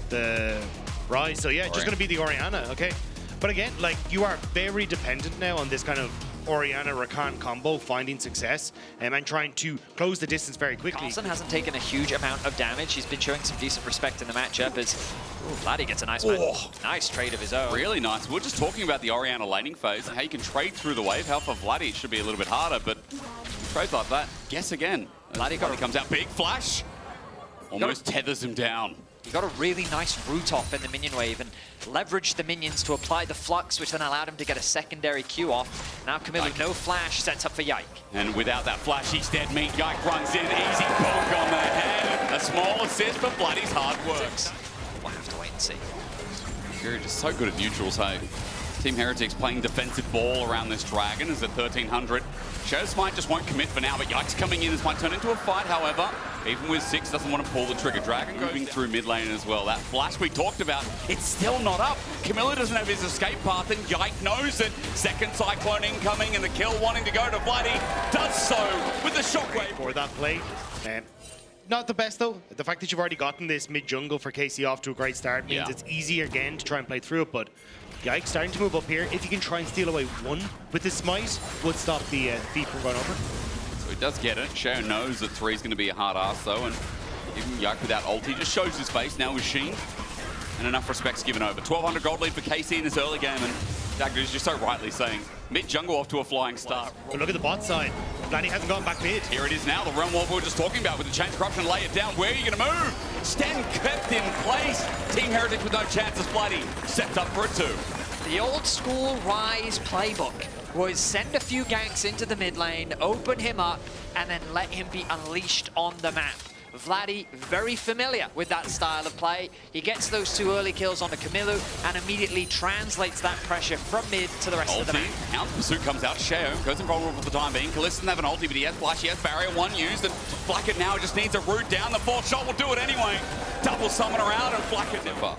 the Rise. So yeah, just going to be the Orianna, okay? But again, like, you are very dependent now on this kind of Orianna-Rakan combo finding success and trying to close the distance very quickly. Carlson hasn't taken a huge amount of damage. He's been showing some decent respect in the matchup as Vladdy gets a nice nice trade of his own. Really nice. We're just talking about the Orianna laning phase and how you can trade through the wave. How for Vladdy it should be a little bit harder, but trades like that, guess again. Vladdy comes out, big flash, almost tethers him down. He got a really nice root off in the minion wave and leveraged the minions to apply the flux, which then allowed him to get a secondary Q off. Now Camille, no flash, sets up for Yike. And without that flash, he's dead meat. Yike runs in, easy bonk on the head. A small assist for Vladdy's hard works. We'll have to wait and see. You're just so good at neutrals, hey. Team Heretics playing defensive ball around this dragon is at 1300. Shadow Smite just won't commit for now, but Yike's coming in. This might turn into a fight, however. Even with 6, doesn't want to pull the trigger. Dragon moving through mid lane as well. That flash we talked about, it's still not up. Camilla doesn't have his escape path, and Yike knows it. Second Cyclone incoming, and the kill wanting to go to Vladdy. Does so with the shockwave. For that play. Not the best though. The fact that you've already gotten this mid jungle for KC off to a great start means it's easier again to try and play through it, but Yike starting to move up here. If you can try and steal away one with this smite, would stop the feet from going over. So he does get it. Shao knows that 3 is going to be a hard ass though, and even Yike without ulti just shows his face now with Sheen. And enough respect's given over. 1200 gold lead for KC in this early game, and Dagger is just so rightly saying, mid-jungle off to a flying start. But look at the bot side. Vladdy hasn't gone back mid. Here it is now, the realm warp we were just talking about with the chain corruption, lay it down. Where are you going to move? Sten kept in place. Team Heretics with no chances. Vladdy sets up for a 2. The old school Rise playbook was send a few ganks into the mid lane, open him up, and then let him be unleashed on the map. Vladdy, very familiar with that style of play. He gets those 2 early kills onto Camilo and immediately translates that pressure from mid to the rest of the map. Hound Pursuit comes out, Shao goes invulnerable for the time being. Kalista doesn't have an ulti, but he has flash, he has barrier 1 used, and Flacket now just needs a root down. The 4th shot will do it anyway. Double summon around, and Flacket never.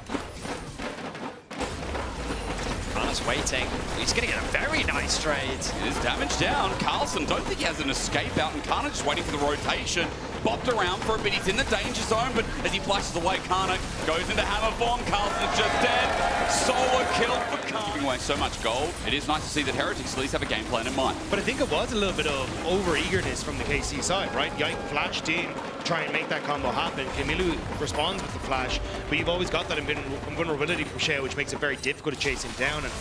Kana's waiting. He's going to get a very nice trade. It is damage down. Carlson, don't think he has an escape out, and Kana just waiting for the rotation. Bopped around for a bit. He's in the danger zone, but as he flashes away, Kana goes into hammer form. Carlson's just dead. Solo kill for Kana. Giving away so much gold. It is nice to see that Heretics at least have a game plan in mind. But I think it was a little bit of over-eagerness from the KC side, right? Yike flashed in, try and make that combo happen. Camilo responds with the flash, but you've always got that invulnerability from Shao, which makes it very difficult to chase him down. And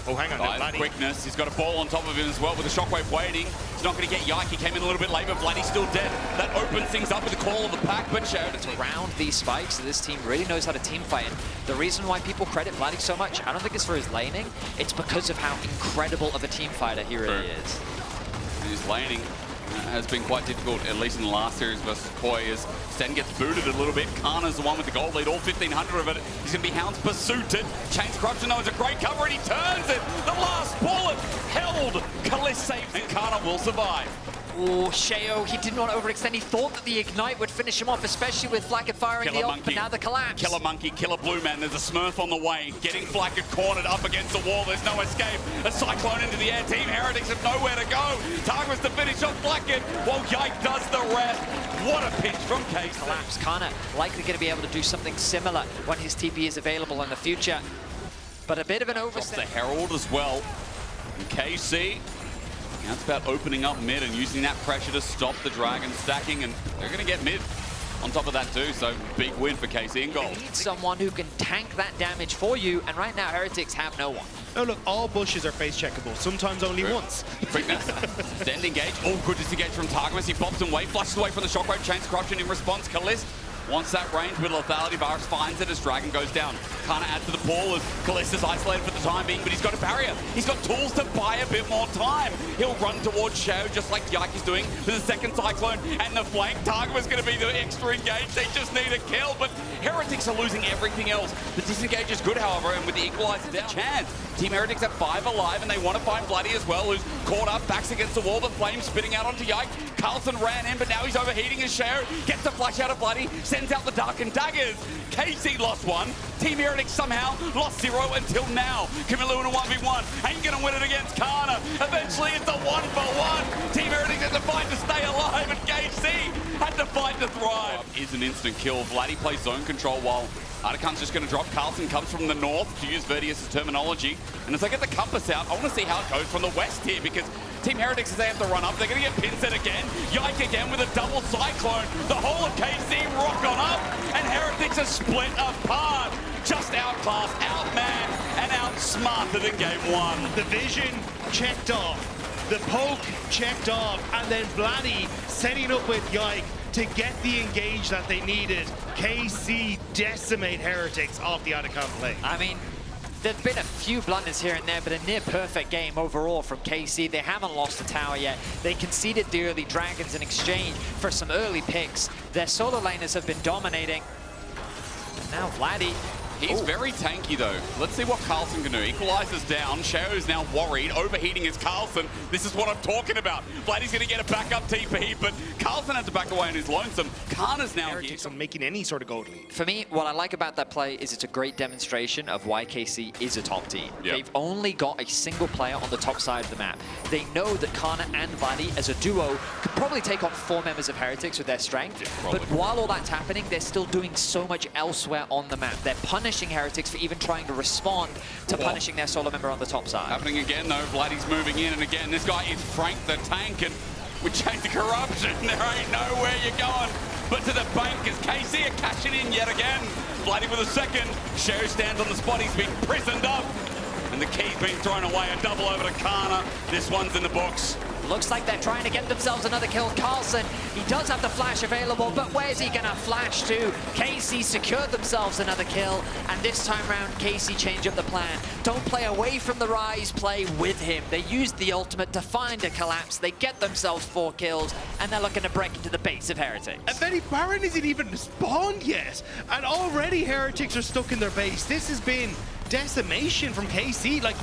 oh, hang on, Vladdy. Quickness. He's got a ball on top of him as well with the shockwave waiting. He's not going to get Yike. He came in a little bit late, but Vladdy's still dead. That opens things up with the call of the pack, but Shao around these spikes. So this team really knows how to team fight. And the reason why people credit Vladdy so much, I don't think it's for his laning. It's because of how incredible of a team fighter he really is. His laning has been quite difficult, at least in the last series versus Koi, as Sten gets booted a little bit. Kana's the one with the gold lead, all 1,500 of it. He's going to be Hound's pursuited. Chains Corruption, though, is a great cover, and he turns it. The last bullet held. Kalista saves, and Kana will survive. Oh, Shao, he didn't want to overextend. He thought that the Ignite would finish him off, especially with Flacket firing the ult, but now the collapse. Killer Monkey, Killer Blue Man. There's a Smurf on the way. Getting Flacket cornered up against the wall. There's no escape. A Cyclone into the air. Team Heretics have nowhere to go. Targus to finish off Flacket, while Yike does the rest. What a pitch from KC. Collapse. Kana likely going to be able to do something similar when his TP is available in the future. But a bit of an overstep. The Herald as well. And KC. Now it's about opening up mid and using that pressure to stop the Dragon stacking, and they're going to get mid on top of that too, so big win for KC in gold. You need someone who can tank that damage for you, and right now Heretics have no one. No, look, all bushes are face checkable, sometimes only once. Quickness, Stand engage. Oh, good disengage from Targus. He pops away, flushes away from the shockwave, chains corruption in response. Kalist wants that range with lethality. Varus finds it as Dragon goes down. Can't add to the pool as Kalista's isolated for the time being, but he's got a barrier. He's got tools to buy a bit more time. He'll run towards Shao just like Yike is doing with the second Cyclone and the flank. Target was going to be the extra engage. They just need a kill, but Heretics are losing everything else. The disengage is good, however, and with the equalizer down, chance. Team Heretics have 5 alive, and they want to find Vladdy as well, who's caught up, backs against the wall, the flame spitting out onto Yike. Carlson ran in, but now he's overheating as Shao gets the flash out of Vladdy, sends out the darkened daggers. KC lost 1. Team Heretics somehow lost 0 until now. Camilo in a 1v1, ain't gonna win it against Kana. Eventually it's a 1-for-1. Team Heretics had to fight to stay alive, and KC had to fight to thrive. Is an instant kill. Vladdy plays zone control while Artican's just going to drop. Carlson comes from the north, to use Verdius' terminology. And as I get the compass out, I want to see how it goes from the west here, because Team Heretics, as they have to run up, they're going to get pin set again. Yike again with a double cyclone. The whole of KC rock on up, and Heretics are split apart. Just outclassed, outmanned, and outsmarter than game one. The vision checked off, the poke checked off, and then Vladdy setting up with Yike to get the engage that they needed. KC decimate Heretics off the Otacon play. I mean, there've been a few blunders here and there, but a near-perfect game overall from KC. They haven't lost a tower yet. They conceded the early dragons in exchange for some early picks. Their solo laners have been dominating. Now Vladdy. He's very tanky, though. Let's see what Carlson can do. Equalizes down. Shao's now worried. Overheating is Carlson. This is what I'm talking about. Vladdy's going to get a backup TP, but Carlson had to back away on his lonesome. Kana's now here. Heretics are making any sort of gold lead. For me, what I like about that play is it's a great demonstration of why KC is a top team. Yep. They've only got a single player on the top side of the map. They know that Kana and Vladdy, as a duo, could probably take on 4 members of Heretics with their strength. Yeah, but while all that's happening, they're still doing so much elsewhere on the map. They're punishing Heretics for even trying to respond to punishing their solo member on the top side. Happening again, though. Vladdy's moving in, and again, this guy is Frank the Tank, and with Chains of Corruption, there ain't nowhere you're going but to the bank, as KC are cashing in yet again. Vladdy with a second. Shao stands on the spot. He's been prisoned up, and the key's been thrown away. A double over to Kana. This one's in the books. Looks like they're trying to get themselves another kill. Carlson, he does have the flash available, but where's he gonna flash to? KC secured themselves another kill, and this time round, KC changed up the plan. Don't play away from the Rise, play with him. They used the ultimate to find a collapse. They get themselves 4 kills, and they're looking to break into the base of Heretics. And then Baron isn't even spawned yet, and already Heretics are stuck in their base. This has been decimation from KC. Like,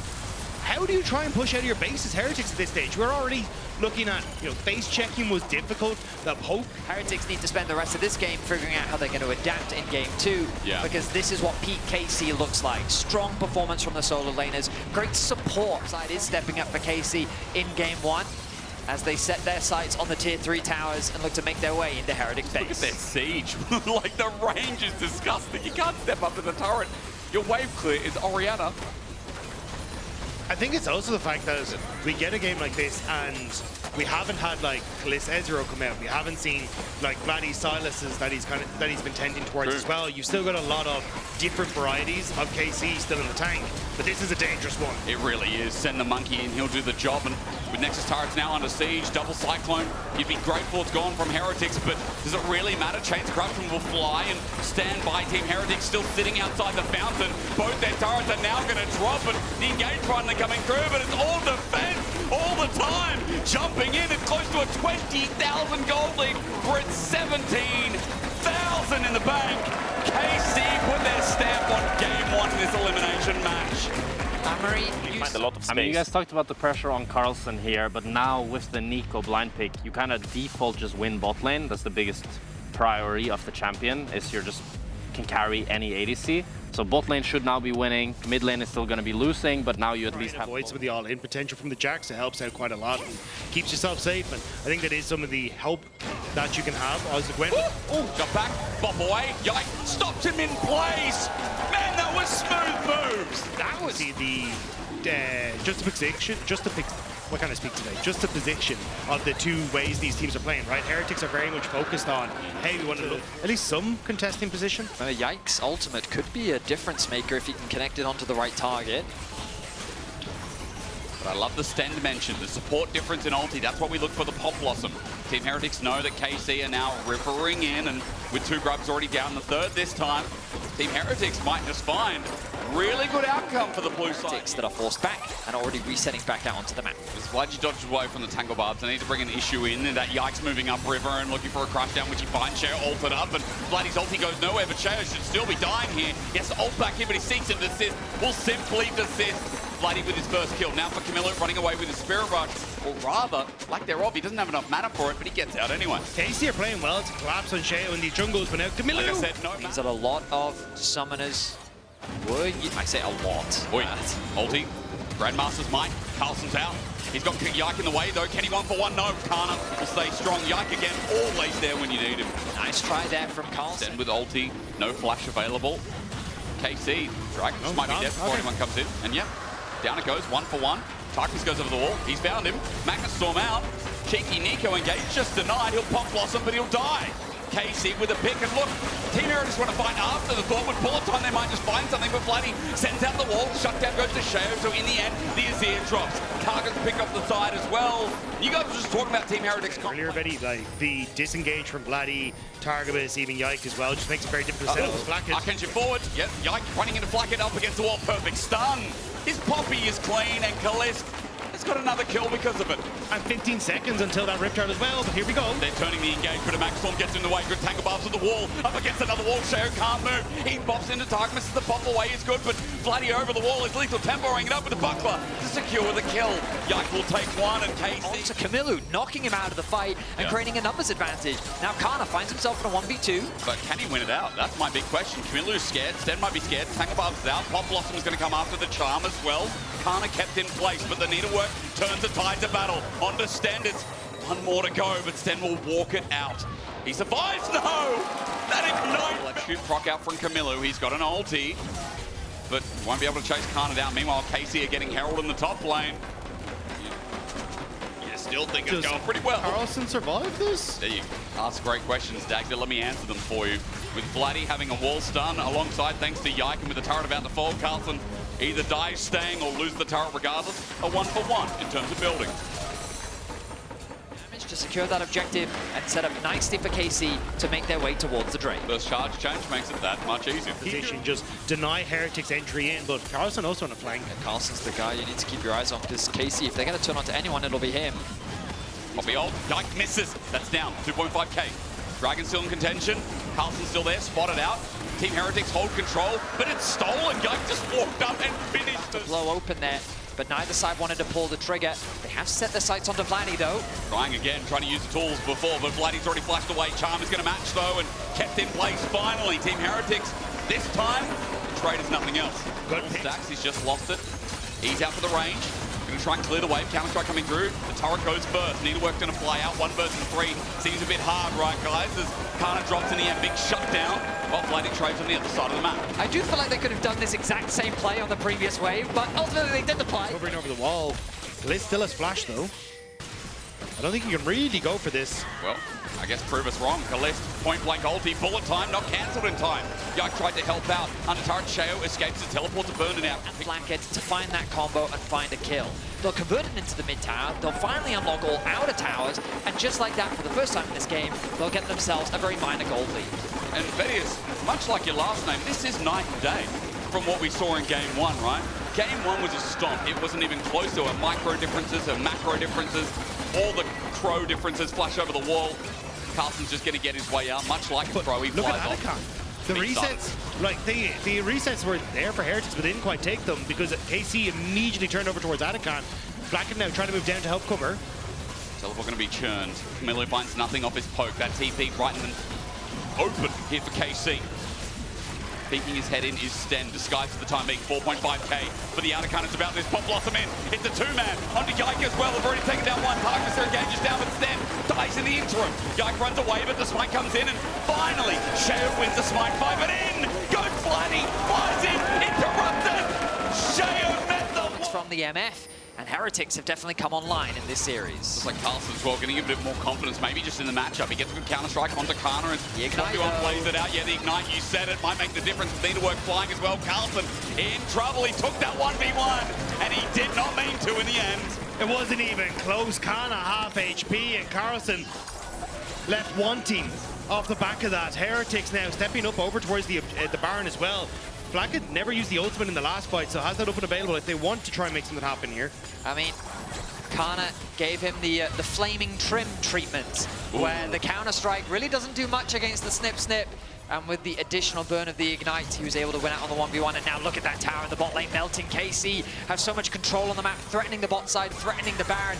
how do you try and push out of your base as Heretics at this stage? We're already looking at, base checking was difficult. The poke. Heretics need to spend the rest of this game figuring out how they're going to adapt in game 2. Yeah. Because this is what peak KC looks like. Strong performance from the solo laners. Great support. Side is stepping up for KC in game 1 as they set their sights on the tier 3 towers and look to make their way into Heretics base. Look at their siege. Like, the range is disgusting. You can't step up to the turret. Your wave clear is Orianna. I think it's also the fact that we get a game like this and we haven't had like Kaliss Ezreal come out. We haven't seen like Vladdy Silas's that he's been tending towards as well. You've still got a lot of different varieties of KC still in the tank, but this is a dangerous one. It really is. Send the monkey in, he'll do the job. And with Nexus turrets now under siege, double cyclone, you'd be grateful it's gone from Heretics, but does it really matter? Chains of Corruption will fly and stand by. Team Heretics still sitting outside the fountain. Both their turrets are now going to drop, and the engage finally coming through, but it's all defense all the time. Jumping in, it's close to a 20,000 gold lead. We're at 17,000 in the bank. KC put their stamp on game 1 in this elimination match. You find a lot of space. I mean, you guys talked about the pressure on Carlson here, but now with the Nico blind pick, you kind of default just win bot lane. That's the biggest priority of the champion, is you're just can carry any ADC. So bot lane should now be winning. Mid lane is still going to be losing, but now you at least have... Avoid some of the all-in potential from the Jax. It helps out quite a lot and keeps yourself safe. And I think that is some of the help that you can have as the Gwen. Oh, got back, bop away. Yike, stopped him in place. Man, that was smooth moves. That was the what can I speak today? Just the position of the two ways these teams are playing, right? Heretics are very much focused on, hey, we want to look at least some contesting position. Yike's ultimate could be a difference maker if he can connect it onto the right target. But I love the stand dimension, the support difference in ulti. That's what we look for, the Pop Blossom. Team Heretics know that KC are now rivering in, and with 2 grubs already down the 3rd this time, Team Heretics might just find really good outcome for the blue side. Heretics that are forced back and already resetting back out onto the map. As Vladdy dodges away from the Tangle Barbs, they need to bring an issue in, and that Yike's moving up river and looking for a crash down, which he finds. Shao ulted up, and Vladdy's ulti goes nowhere, but Shao should still be dying here. He has to ult back in, but he seeks him to desist. Will simply desist. Vladdy with his first kill. Now for Camilo running away with his Spirit Rush, or rather, like they're off, he doesn't have enough mana for it, but he gets out anyway. KC are playing well to collapse on Shao in the jungles, but now Camilo! Like I said, no means that a lot of summoners would, I say a lot. Oi, ulti, Grandmaster's might, Carlson's out. He's got Yike in the way though. Can he 1-for-1? No, Kana will stay strong. Yike again, always there when you need him. Nice try there from Carlson. Then with ulti, no flash available. KC, Dragon just might be dead before anyone comes in. And yeah, down it goes, 1 for 1. Tarkus goes over the wall. He's found him. Magnus Storm out. Cheeky Nico engaged, just denied. He'll pop Blossom, but he'll die. KC with a pick, and look, Team Heretics want to find after the thought. With bullet time, they might just find something, but Flatty sends out the wall. Shutdown goes to Sheo, so in the end, the Azir drops. Kargas pick up the side as well. You guys were just talking about Team Heretics. Earlier, Betty, like the disengage from Vladdy, Targabus, even Yike as well, just makes it very difficult to set up with Flacket. Archensia forward, yep, Yike running into Flacket up against the wall, perfect stun. His Poppy is clean, and Kalist has got another kill because of it. And 15 seconds until that Riptide as well, but here we go. They're turning the engagement, and Max Storm gets in the way. Good tangle barbs to the wall, up against another wall. Sheo can't move. He pops into Tark, misses the pop away, is good, but Vladdy over the wall is lethal tempoing it up with the buckler to secure the kill. Yike will take one, and KC onto Kamilu, knocking him out of the fight and creating a numbers advantage. Now Kana finds himself in a 1v2. But can he win it out? That's my big question. Kamilu's scared, Sten might be scared, tangle barbs is out, Pop Blossom is going to come after the charm as well. Kana kept in place, but the needlework turns the tide to battle. Onto Sten, it's one more to go, but Sten will walk it out. He survives, no! That ignite! Let's shoot proc out from Kamilu, he's got an ulti, but won't be able to chase Kana down. Meanwhile, KC are getting Herald in the top lane. You still think it's going pretty well. Carlson survive this? There you ask great questions, Dagda. Let me answer them for you. With Vladdy having a wall stun alongside, thanks to Yike, and with the turret about to fall, Carlson either dies staying or lose the turret regardless. A 1-for-1 in terms of building. Damage to secure that objective and set up nicely for KC to make their way towards the drain. First charge change makes it that much easier. Position, just deny Heretics entry in, but Carlson also on the flank. And Carlson's the guy you need to keep your eyes on, because KC, if they're going to turn on to anyone, it'll be him. Poppy ult, Yike misses. That's down, 2.5k. Dragon still in contention. Carlson's still there, spotted out. Team Heretics hold control, but it's stolen. Yike just walked up and finished it. Blow open there, but neither side wanted to pull the trigger. They have set their sights onto Vladdy though. Trying again, trying to use the tools before, but Vladdy's already flashed away. Charm is going to match though, and kept in place finally. Team Heretics, this time, the trade is nothing else. Good Stacks, he's just lost it. He's out for the range. Going to try and clear the wave. Counter-strike coming through. The turret goes first. Needlework's going to fly out. 1 versus 3. Seems a bit hard, right, guys? As Kana drops in the end. Big shutdown. While Vladdy trades on the other side of the map. I do feel like they could have done this exact same play on the previous wave, but ultimately they did the play. Hovering over the wall. Liz still has flash, though. I don't think you can really go for this. Well, I guess prove us wrong. Kalist, point-blank ulti, bullet time, not cancelled in time. Yike tried to help out. Under turret, Sheo escapes the teleport to burn it out. And flank it to find that combo and find a kill. They'll convert it into the mid tower, they'll finally unlock all outer towers, and just like that, for the first time in this game, they'll get themselves a very minor gold lead. And Vedius, much like your last name, this is night and day from what we saw in Game 1, right? Game 1 was a stomp. It wasn't even close to it. Micro differences and macro differences, all the crow differences flash over the wall. Carlson's just going to get his way out, much like a crow. He Look flies at off. Anakan. The resets, like the resets were there for Heretics, but they didn't quite take them because KC immediately turned over towards Anakan. Blacken now trying to move down to help cover. Teleport going to be churned. Camilo finds nothing off his poke. That TP right in the open here for KC. Peeking his head in is Sten, disguised for the time being, 4.5k. For the Anakan, it's about this. Pop Blossom in. It's a 2-man. Onto Yike as well. They've already taken down one. Tarkus engages down, but Sten dies in the interim. Yike runs away, but the smite comes in, and finally, Sheo wins the smite fight, but in goes Vladdy. Flies in, interrupted. Sheo met the wall. It's from the MF. And Heretics have definitely come online in this series. Just like Carlson as well, getting a bit more confidence, maybe just in the matchup. He gets a good counter-strike onto Kana, and the Ignite, plays it out. Yeah, the Ignite, you said it, might make the difference. Needlework flying as well. Carlson in trouble. He took that 1v1, and he did not mean to in the end. It wasn't even close. Kana half HP, and Carlson left wanting off the back of that. Heretics now stepping up over towards the Baron as well. Blackett never used the ultimate in the last fight, so has that open available if they want to try and make something happen here. I mean, Kana gave him the flaming trim treatment, where the counter-strike really doesn't do much against the snip-snip, and with the additional burn of the Ignite, he was able to win out on the 1v1, and now look at that tower in the bot lane melting. KC have so much control on the map, threatening the bot side, threatening the Baron.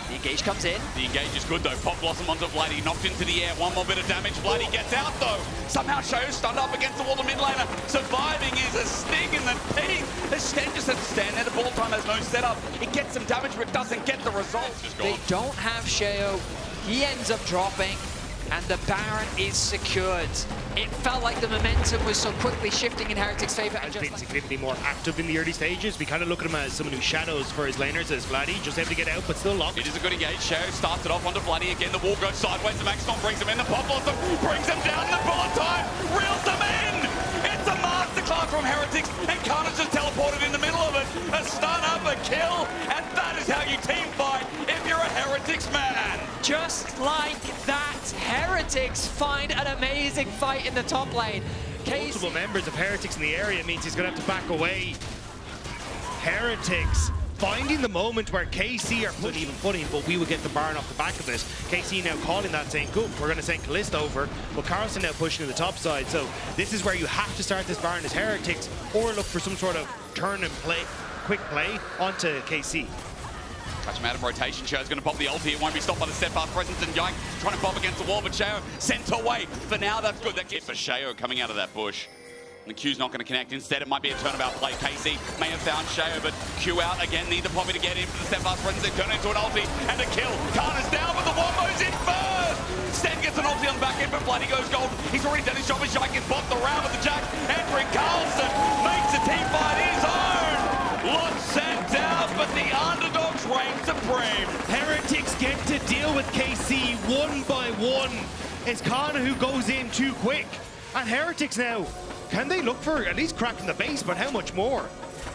The engage comes in. The engage is good though. Pop Blossom onto Vladdy, knocked into the air. One more bit of damage. Vladdy gets out though. Somehow Sheo stunned up against the wall. The mid laner surviving is a sting in the teeth. The Sten just has to stand there. The ball time has no setup. It gets some damage, but it doesn't get the results. They don't have Sheo. He ends up dropping. and the Baron is secured. It felt like the momentum was so quickly shifting in Heretics' favor. Has been significantly more active in the early stages. We kind of look at him as someone who shadows for his laners as Vladdy, just able to get out, but still locked. It is a good engage. Shadow starts it off onto Vladdy again. The wall goes sideways. The Maxstorm brings him in. The Pop Blossom brings him down. The bullet time reels them in. It's a masterclass from Heretics, and Karna's just teleported in the middle of it. A stun up, a kill, and that is how you team fight if you're a Heretics man. Just like that, Heretics find an amazing fight in the top lane. Multiple members of Heretics in the area means he's going to have to back away. Heretics finding the moment where KC are putting even footing, but we will get the Baron off the back of this. KC now calling that, saying, good, we're going to send Kalist over, but Carlson now pushing to the top side. So this is where you have to start this Baron as Heretics, or look for some sort of turn and play, quick play onto KC. Touch him out of rotation. Shao's going to pop the ulti. It won't be stopped by the steadfast presence, and Yike trying to pop against the wall, but Shao sent away. For now, that's good. That gets for Shao coming out of that bush. And the Q's not going to connect. Instead, it might be a turnabout play. KC may have found Shao, but Q out again. Need the Poppy to get in for the steadfast presence. They turn into an ulti and a kill. Karna's down, but the Wombo's in first. Sten gets an ulti on the back end, but Bloody goes gold. He's already done his job as Yike gets bopped around with the Jack. Entering Carlson makes the team fight his own. Lot sent down, but the underdogs reign supreme. Heretics get to deal with KC one by one. It's Kana who goes in too quick. And Heretics now, can they look for at least cracking the base, but how much more?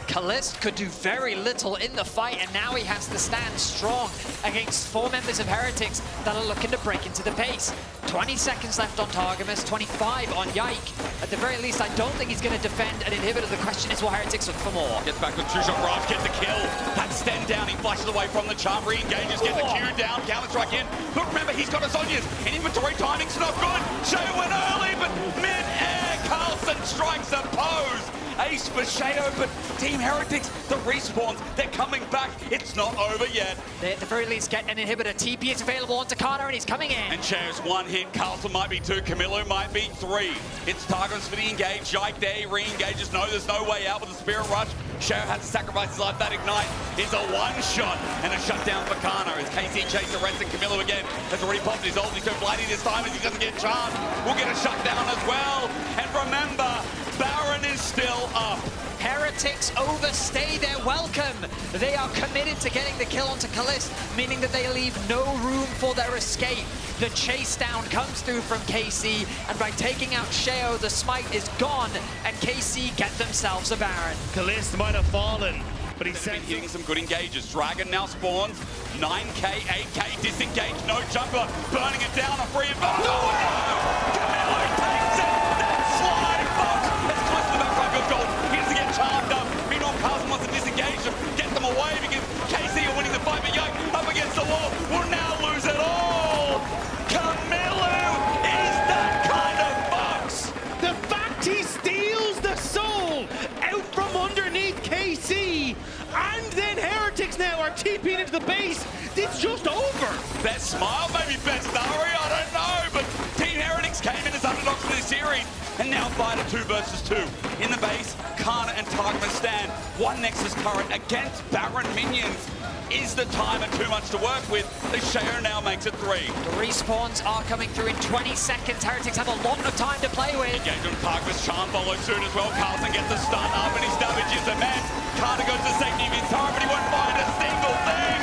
Kalist could do very little in the fight, and now he has to stand strong against 4 members of Heretics that are looking to break into the base. 20 seconds left on Targamas, 25 on Yike. At the very least, I don't think he's going to defend an inhibitor. The question is, will Heretics look for more? Gets back with two-shot Raj, gets a kill. That's Sten down, he flashes away from the charm, re-engages, gets the Q down, counter-strike in. But remember, he's got his Zhonya's, and inventory timing's not good. Shao went early, but mid-air, Carlson strikes a pose. Ace for Shao, but Team Heretics, the respawns, they're coming back. It's not over yet. They at the very least get an inhibitor. TP is available onto Kana, and he's coming in. And Shao's 1 hit, Carlson might be 2, Camilo might be 3. It's Targums for the engage, Yike there, he re-engages, no, there's no way out with the Spirit Rush. Shao has to sacrifice his life, that Ignite is a one-shot, and a shutdown for Kana as KC chases the rest, and Camilo again has already popped his ulti, so Vladdy this time as he doesn't get charmed, will get a shutdown as well. And remember, Baron is still up. Heretics overstay their welcome. They are committed to getting the kill onto Kalist, meaning that they leave no room for their escape. The chase down comes through from KC, and by taking out Shao, the smite is gone, and KC get themselves a Baron. Kalist might have fallen, but he's been hitting some good engages. Dragon now spawns, 9k, 8k, disengage, no jungler, burning it down, a free advantage. Oh, wow! Camilo takes it! That slide box! It's close to the back goes gold. He doesn't get charmed up. Meanwhile, Carlson wants to disengage them, get them away because KC are winning the fight, but Yike up against the wall will now lose it all. Camilo is that kind of box. The fact he steals the soul out from underneath KC, and then Heretics now are TPing into the base. It's just over. Best smile, maybe best Ari, I don't know, but Team Heretics came in as underdogs for this series, and now fight a 2 versus 2. In the base, Kana and Targamas stand. 1 Nexus turret against Baron minions. Is the timer too much to work with? The Shao now makes it 3. The respawns are coming through in 20 seconds. Heretics have a lot of time to play with. Engage on Targamas, charm follows soon as well. Carlson gets the stun up and his damage is immense. Kana goes to safety of his turret, but he won't find a single thing.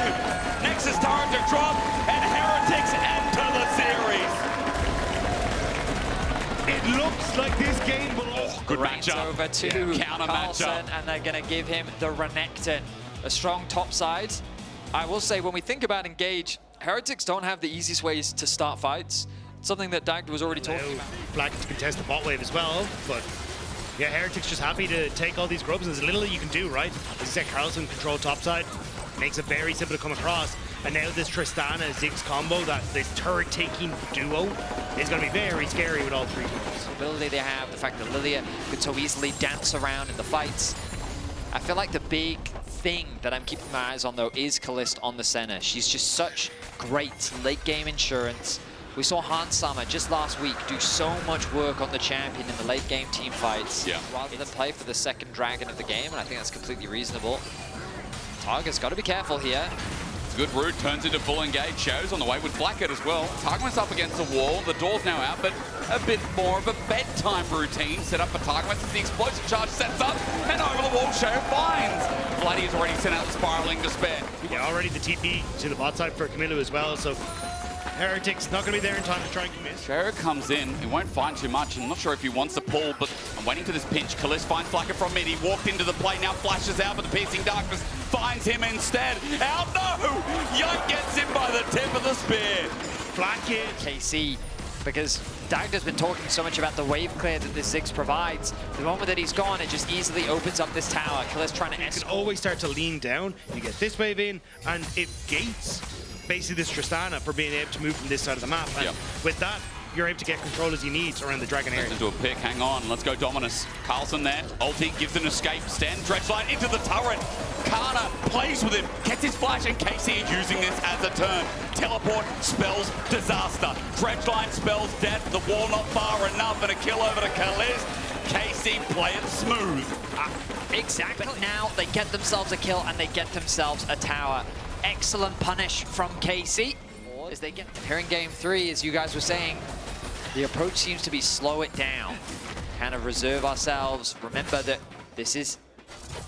Nexus turret to drop, and Heretics enter the series. It looks like this game will... Oh, good matchup. Over to counter Carlson, matchup. and they're going to give him the Renekton. A strong top side. I will say, when we think about Engage, Heretics don't have the easiest ways to start fights. Something that Dagd was already talking about. Black to contest the bot wave as well, but yeah, Heretics just happy to take all these grubs. There's little that you can do, right? As I said, Carlson control topside, makes it very simple to come across. And now this Tristana Ziggs combo, that this turret-taking duo, is going to be very scary with all 3 teams. The ability they have, the fact that Lilia could so easily dance around in the fights. I feel like the big thing that I'm keeping my eyes on, though, is Kalist on the center. She's just such great late-game insurance. We saw Hansama just last week do so much work on the champion in the late-game team fights, rather than play for the second dragon of the game, and I think that's completely reasonable. Targa's got to be careful here. It's a good route, turns into full engage. Shows on the way with Blackhead as well. Targum's up against the wall. The door's now out, but a bit more of a bedtime routine set up for Targum as the explosive charge sets up, and over the wall, Show finds. Vladdy has already sent out Spiraling Despair. Yeah, already the TP to the bot side for Camilo as well, so Heretics not going to be there in time to try and commit. Show comes in, he won't find too much. I'm not sure if he wants to pull, but I'm waiting for this pinch. Kalist finds Flacker from mid. He walked into the play, now flashes out, but the Piercing Darkness finds him instead. Out, no! Yoke gets him by the tip of the spear. Flacker. KC, because Dagda's been talking so much about the wave clear that this Ziggs provides. The moment that he's gone, it just easily opens up this tower. Kalist trying to escort. You can always start to lean down. You get this wave in, and it gates basically this Tristana for being able to move from this side of the map. And with that, you're able to get control as you need around the Dragon area. Into a pick, hang on, let's go Dominus. Carlson there, ulti, gives an escape, Sten, Dredgeline into the turret. Kana plays with him, gets his flash, and KC is using this as a turn. Teleport spells disaster. Dredgeline spells death, the wall not far enough, and a kill over to Kalist. KC play it smooth. Exactly. But now they get themselves a kill and they get themselves a tower. Excellent punish from KC. As they get here in game 3, as you guys were saying, the approach seems to be slow it down. Kind of reserve ourselves. Remember that this is,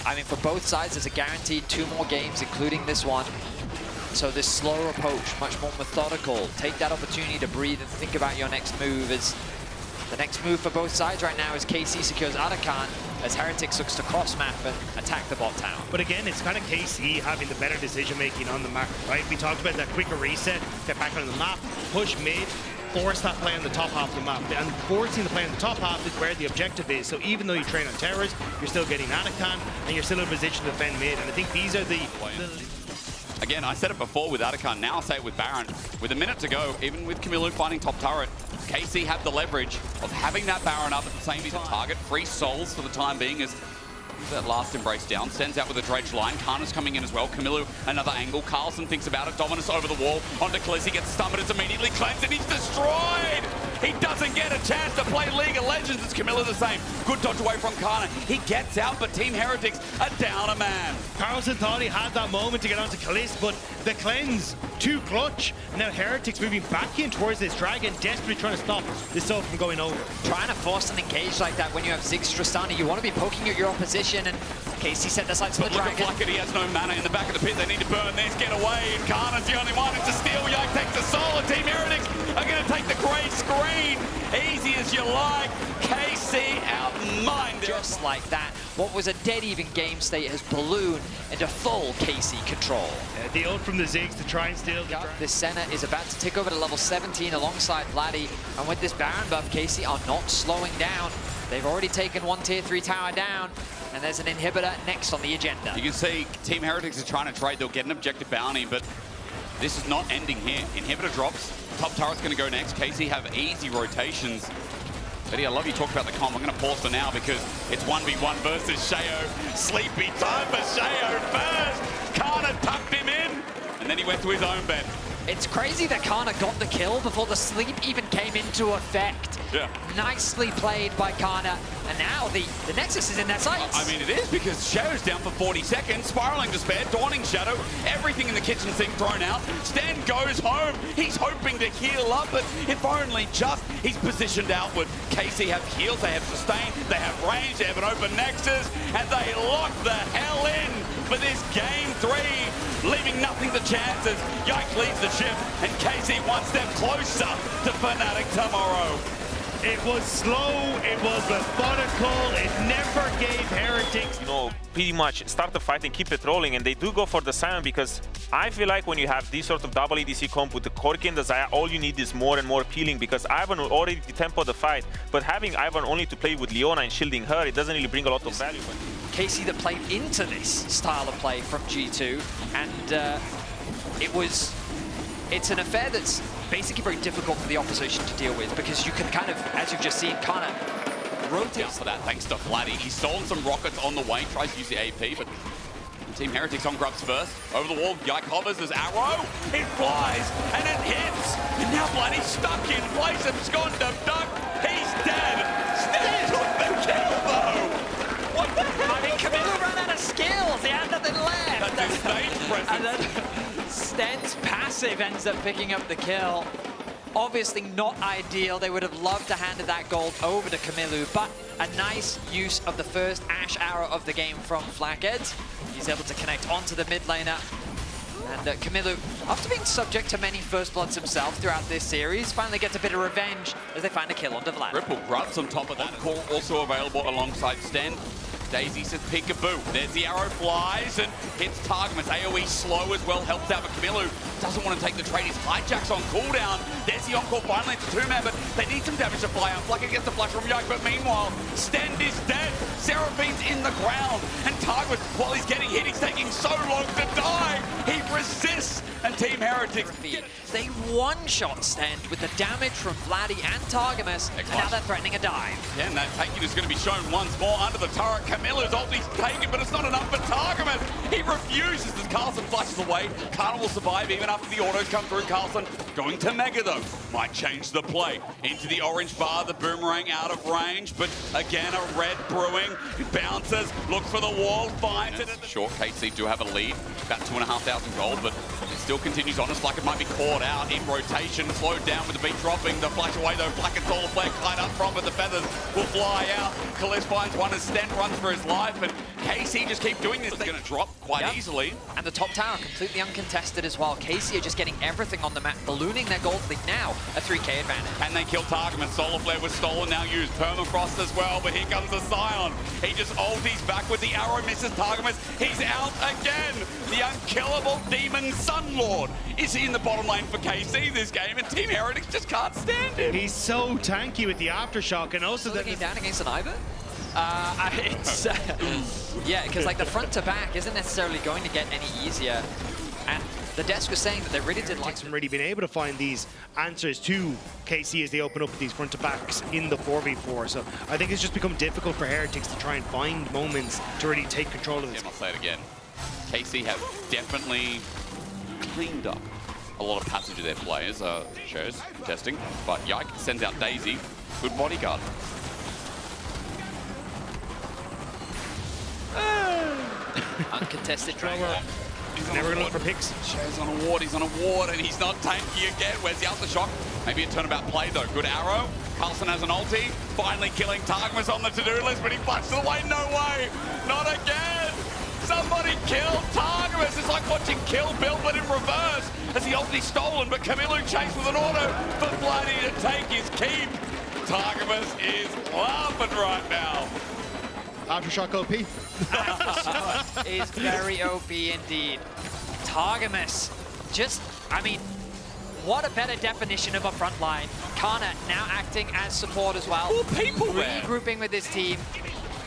I mean, for both sides, there's a guaranteed 2 more games, including this one. So this slower approach, much more methodical. Take that opportunity to breathe and think about your next move. As the next move for both sides right now is KC secures Arakan, as Heretics looks to cross map and attack the bot tower. But again, it's kind of KC having the better decision making on the map, right? We talked about that quicker reset, get back on the map, push mid, force that play on the top half of the map. And forcing the play on the top half is where the objective is. So even though you train on towers, you're still getting Arakan, and you're still in a position to defend mid. And I think these are the Again, I said it before with Arakan, now I'll say it with Baron. With a minute to go, even with Camilo finding top turret, KC have the leverage of having that Baron up at the same time. Target, free souls for the time being as that last embrace down. Sends out with a dredge line. Kana's coming in as well. Camilo, another angle. Carlson thinks about it. Dominus over the wall. Onto Kalist. He gets stunned, but it's immediately cleansed and he's destroyed! He doesn't get a chance to play League of Legends. It's Camilo the same. Good dodge away from Kana. He gets out, but Team Heretics are down a man. Carlson thought he had that moment to get onto Kalist, but the cleanse, too clutch. Now Heretics moving back in towards this dragon, desperately trying to stop this all from going over. Trying to force an engage like that when you have Ziggs Tristana, you want to be poking at your opposition, and KC set the sights on the dragon. Look at Blackhead, he has no mana in the back of the pit. They need to burn this, get away. And Kana's the only one. It's a steal. Yoke takes the soul, and Team Heretics are going to take the grey screen. Easy as you like. KC outmined. Just like that, what was a dead even game state has ballooned into full KC control. The ult from the Ziggs to try and steal the dragon. This Senna is about to tick over to level 17 alongside Vladdy, and with this Baron buff, KC are not slowing down. They've already taken one tier 3 tower down, and there's an inhibitor next on the agenda. You can see Team Heretics are trying to trade. They'll get an objective bounty, but this is not ending here. Inhibitor drops. Top turret's going to go next. KC have easy rotations. Betty, I love you talk about the comp. I'm going to pause for now because it's 1v1 versus Sheo. Sleepy time for Sheo first. Kana tucked him in, and then he went to his own bed. It's crazy that Kana got the kill before the sleep even came into effect. Yeah. Nicely played by Kana, and now the Nexus is in their sights. I mean, it is because Shadow's down for 40 seconds. Spiraling Despair, Dawning Shadow, everything in the kitchen sink thrown out. Stan goes home. He's hoping to heal up, but if only just he's positioned outward. KC have heals, they have sustain, they have range, they have an open Nexus, and they lock the hell in for this game 3, leaving nothing to chances. Yoke leads the ship, and KC one step closer to Fnatic tomorrow. It was slow, it was methodical, it never gave Heretics. You know, pretty much start the fight and keep it rolling, and they do go for the Sion because I feel like when you have this sort of double ADC comp with the Corki and the Xayah, all you need is more and more peeling because Ivan will already tempo the fight, but having Ivan only to play with Leona and shielding her, it doesn't really bring a lot of value. KC that played into this style of play from G2, and it's an affair that's basically very difficult for the opposition to deal with because you can kind of, as you've just seen, kind of rotate. For that, thanks to Vladdy. He's stolen some rockets on the way, tries to use the AP, but Team Heretics on Grubs first. Over the wall, Yoke hovers, there's arrow, it flies, and it hits! And now Vladdy's stuck in place, abscond of Duck, he's dead! Stan took the kill, though! What the hell? I mean, Camilo ran out of skills, he had nothing left! That's his stage presence. Sten's passive ends up picking up the kill. Obviously not ideal. They would have loved to hand that gold over to Kamilu, but a nice use of the first Ashe arrow of the game from Flackhead. He's able to connect onto the mid laner. And Kamilu, after being subject to many first bloods himself throughout this series, finally gets a bit of revenge as they find a kill onto Vlad. Ripple grabs on top of that. Call also available alongside Sten. Daisy says peekaboo. There's the arrow flies and hits Targamas. AoE slow as well, helps out, but Kamilu doesn't want to take the trade. His hijacks on cooldown. There's the encore finally into two-man, but they need some damage to fly out. Flacker gets the flash from Yike, but meanwhile, Sten is dead. Seraphine's in the ground, and Targamas, while he's getting hit, he's taking so long to die. He resists, and Team Heretics. They one-shot Sten with the damage from Vladdy and Targamas, and now they're threatening a dive. Yeah, and that taking is going to be shown once more under the turret. Kamilu's ulti's taken, but it's not enough for Targamas. He refuses as Carlson flashes away. Karna will survive even after the autos come through. Carlson going to Mega, though. Might change the play. Into the orange bar, the boomerang out of range, but again, a red brewing. Bounces, looks for the wall, finds it. Short, KC do have a lead, about 2,500 gold, but it still continues on. It's like it might be caught out in rotation, slowed down with the beat dropping. The flash away, though. Black and Solar Flare tied up from, but the feathers will fly out. Kalist finds one as Sten runs for his life, and KC just keep doing this. They're going to drop quite easily. And the top tower completely uncontested as well. KC are just getting everything on the map, ballooning their gold lead now, a 3k advantage. And they kill Targamas. Solar Flare was stolen, now used. Permafrost as well, but here comes the Scion. He just ulties back with the arrow, misses Targamas. He's out again. The unkillable Demon Sunlord is in the bottom lane for KC this game, and Team Heretics just can't stand him. He's so tanky with the Aftershock, and also looking down against an Ivern? Yeah, because like the front to back isn't necessarily going to get any easier. And the desk was saying that they really did like really been able to find these answers to KC as they open up with these front to backs in the 4v4. So I think it's just become difficult for Heretics to try and find moments to really take control of this. I'll say it again. KC have definitely cleaned up a lot of passage of their players, shows, testing. But Yike sends out Daisy, good bodyguard. Uncontested dragon. Never gonna look for picks. Show's on a ward, and he's not tanky again. Where's the aftershock? Maybe a turnabout play though. Good arrow. Carlson has an ulti. Finally killing Targamas on the to-do list, but he flashes away. No way! Not again! Somebody kill Targamas! It's like watching Kill Bill, but in reverse. As the ulti's stolen, but Kamilu chased with an auto for Vladdy to take his keep. Targamas is laughing right now. Aftershock OP. Aftershock is very OP indeed. Targamas, just, I mean, what a better definition of a front line. Karna now acting as support as well. More people there. Regrouping with his team.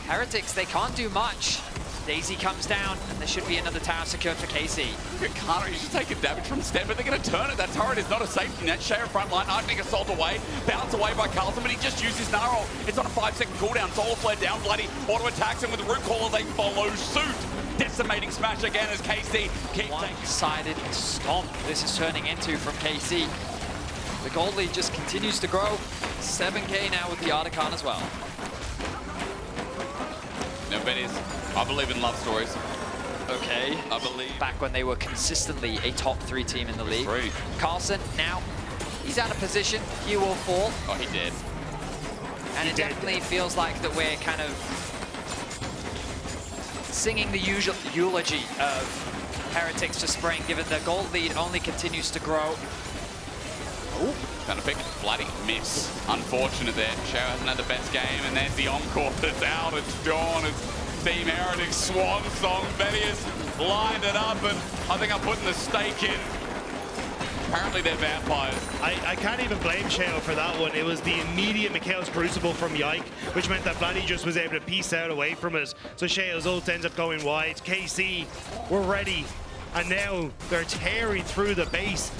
Heretics, they can't do much. Daisy comes down, and there should be another tower secured for KC. Look at Karna, he's just taking damage from Sten, but they're going to turn it. That turret is not a safety net. Share front line, Arctic Assault away, bounce away by Carlson, but he just uses Gnarl. It's on a 5-second cooldown. Solar Flare down, Bloody auto attacks him with the Root Caller. They follow suit. Decimating smash again as KC keeps one-sided stomp this is turning into from KC. The gold lead just continues to grow. 7k now with the Artican as well. No, bet is. I believe in love stories. Okay. I believe. Back when they were consistently a top 3 team in the league. Carlson, now, he's out of position. He will fall. Oh, he did. And it definitely feels like that we're kind of singing the usual eulogy of Heretics to Spring, given the gold lead only continues to grow. Oh, trying to pick Bloody miss. Unfortunate there. Shao hasn't had the best game, and there's the encore that's out. It's Dawn. It's Team Heretics swan song. Betty has lined it up, and I think I'm putting the stake in. Apparently they're vampires. I can't even blame Shao for that one. It was the immediate Mikhail's Crucible from Yike, which meant that Bloody just was able to piece out away from it. So Shao's ult ends up going wide. KC were ready, and now they're tearing through the base.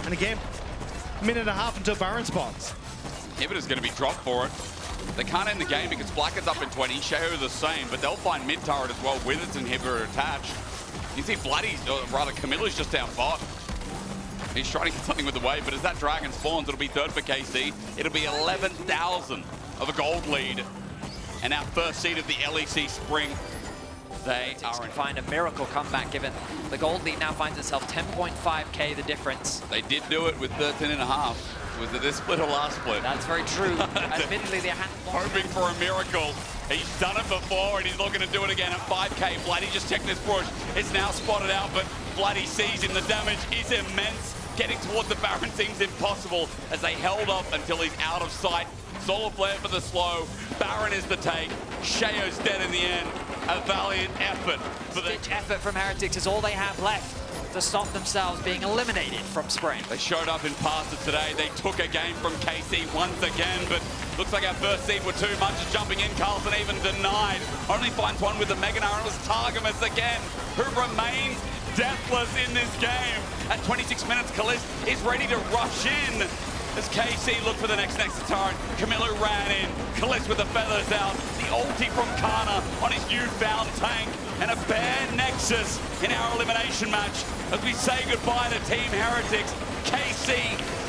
And again, minute and a half until Baron spawns. Inhibitor's going to be dropped for it. They can't end the game because Black is up in 20. Shao the same, but they'll find mid turret as well with its inhibitor attached. You see Bloody, or rather Camilla's just down bot. He's trying to get something with the wave, but as that dragon spawns, it'll be third for KC. It'll be 11,000 of a gold lead. And our first seed of the LEC Spring They Heretics are can find a miracle comeback given the gold lead now finds itself 10.5k the difference. They did do it with 13.5. Was it this split or last split? That's very true. Admittedly, they hadn't Hoping for a miracle. He's done it before and he's looking to do it again at 5k. Vladdy just checked this push. It's now spotted out, but Vladdy sees him. The damage is immense. Getting towards the Baron seems impossible as they held up until he's out of sight. Solar Flare for the slow. Baron is the take. Shayo's dead in the end. A valiant effort. Stitch effort from Heretics is all they have left to stop themselves being eliminated from Spring. They showed up in passes today. They took a game from KC once again, but looks like our first seed were too much. Just jumping in, Carlson even denied. Only finds one with the Meganar, and it was Targamas again, who remains deathless in this game. At 26 minutes, Kalist is ready to rush in as KC look for the next turret. Camilo ran in, Kalist with the feathers out, the ulti from Kana on his newfound tank, and a bare Nexus in our elimination match as we say goodbye to Team Heretics. KC,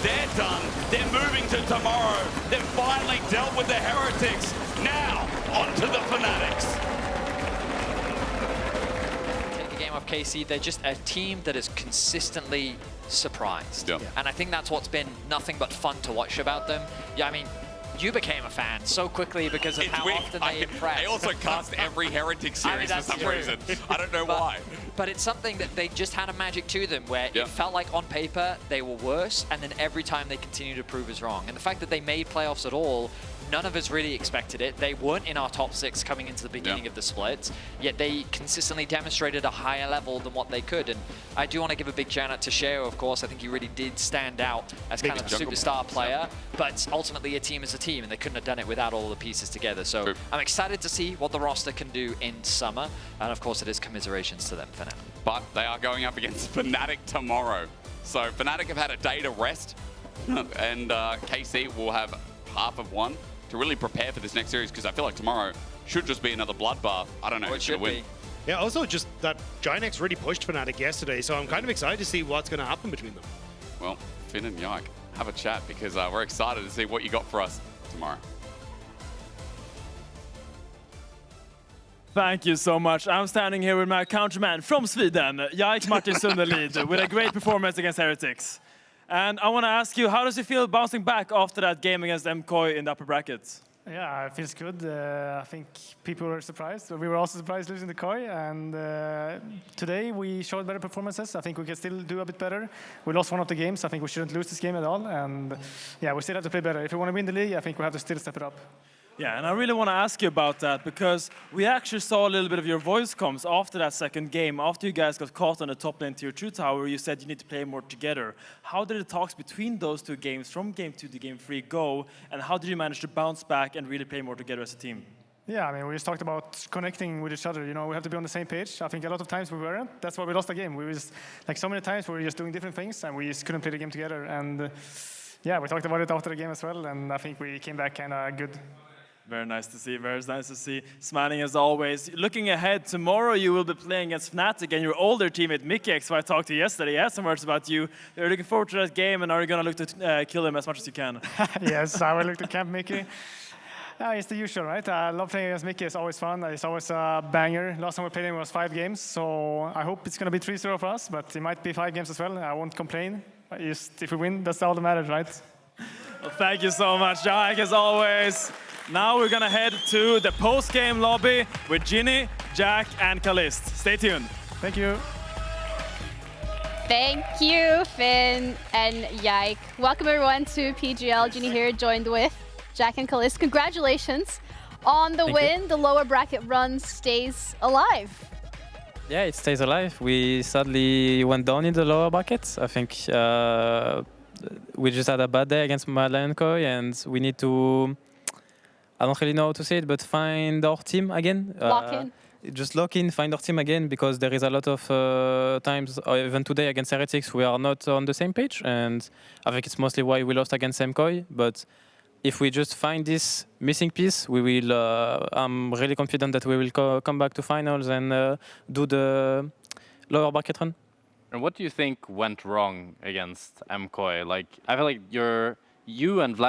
they're done. They're moving to tomorrow. They've finally dealt with the Heretics. Now, on to the Fanatics. Take a game off KC, they're just a team that is consistently surprised. Yeah. And I think that's what's been nothing but fun to watch about them. Yeah, I mean, you became a fan so quickly because of how often they impress. I also cast every Heretic series for some reason. I don't know why. But it's something that they just had a magic to them where it felt like on paper they were worse, and then every time they continue to prove us wrong. And the fact that they made playoffs at all, none of us really expected it. They weren't in our top 6 coming into the beginning of the splits, yet they consistently demonstrated a higher level than what they could. And I do want to give a big shout out to Shayo, of course. I think he really did stand out as kind of a superstar player, but ultimately a team is a team, and they couldn't have done it without all the pieces together. So I'm excited to see what the roster can do in summer, and of course it is commiserations to them for now. But they are going up against Fnatic tomorrow. So Fnatic have had a day to rest, and KC will have half of one to really prepare for this next series, because I feel like tomorrow should just be another bloodbath. I don't know who's going to win. Yeah, also just that Ginex really pushed Fnatic yesterday, so I'm kind of excited to see what's going to happen between them. Well, Finn and Yike, have a chat, because we're excited to see what you got for us tomorrow. Thank you so much. I'm standing here with my countryman from Sweden, Yike Martin Sunderlid, with a great performance against Heretics. And I want to ask you, how does it feel bouncing back after that game against MKOI in the upper brackets? Yeah, it feels good. I think people were surprised. We were also surprised losing the KOI. And today we showed better performances. I think we can still do a bit better. We lost one of the games. I think we shouldn't lose this game at all. And yeah, we still have to play better. If we want to win the league, I think we have to still step it up. Yeah, and I really want to ask you about that, because we actually saw a little bit of your voice comms after that second game. After you guys got caught on the top lane tier 2 tower, you said you need to play more together. How did the talks between those two games, from game 2 to game 3, go? And how did you manage to bounce back and really play more together as a team? Yeah, I mean, we just talked about connecting with each other. You know, we have to be on the same page. I think a lot of times we weren't. That's why we lost the game. We were just, like, so many times we were just doing different things and we just couldn't play the game together. And yeah, we talked about it after the game as well. And I think we came back kind of good. Very nice to see, very nice to see. Smiling as always. Looking ahead, tomorrow you will be playing against Fnatic and your older teammate Mickey, who I talked to yesterday. He had some words about you. You're looking forward to that game, and are you going to look to kill him as much as you can? Yes, I will look to camp Mickey. It's the usual, right? I love playing against Mickey. It's always fun. It's always a banger. Last time we played him was 5 games, so I hope it's going to be 3-0 for us, but it might be 5 games as well. I won't complain. Just if we win, that's all that matters, right? Well, thank you so much, Jack, as always. Now we're gonna head to the post-game lobby with Ginny, Jack, and Kalist. Stay tuned. Thank you. Thank you, Finn and Yike. Welcome everyone to PGL. Ginny here, joined with Jack and Kalist. Congratulations on the win. The lower bracket run stays alive. Yeah, it stays alive. We sadly went down in the lower brackets. I think we just had a bad day against Mad Lion KOI, and we need to, I don't really know how to say it, but find our team again. Lock in. Just lock in, find our team again, because there is a lot of times, or even today against Heretics, we are not on the same page, and I think it's mostly why we lost against MKOI. But if we just find this missing piece, we will. I'm really confident that we will come back to finals and do the lower bracket run. And what do you think went wrong against MKOI? Like, I feel like you and Vlad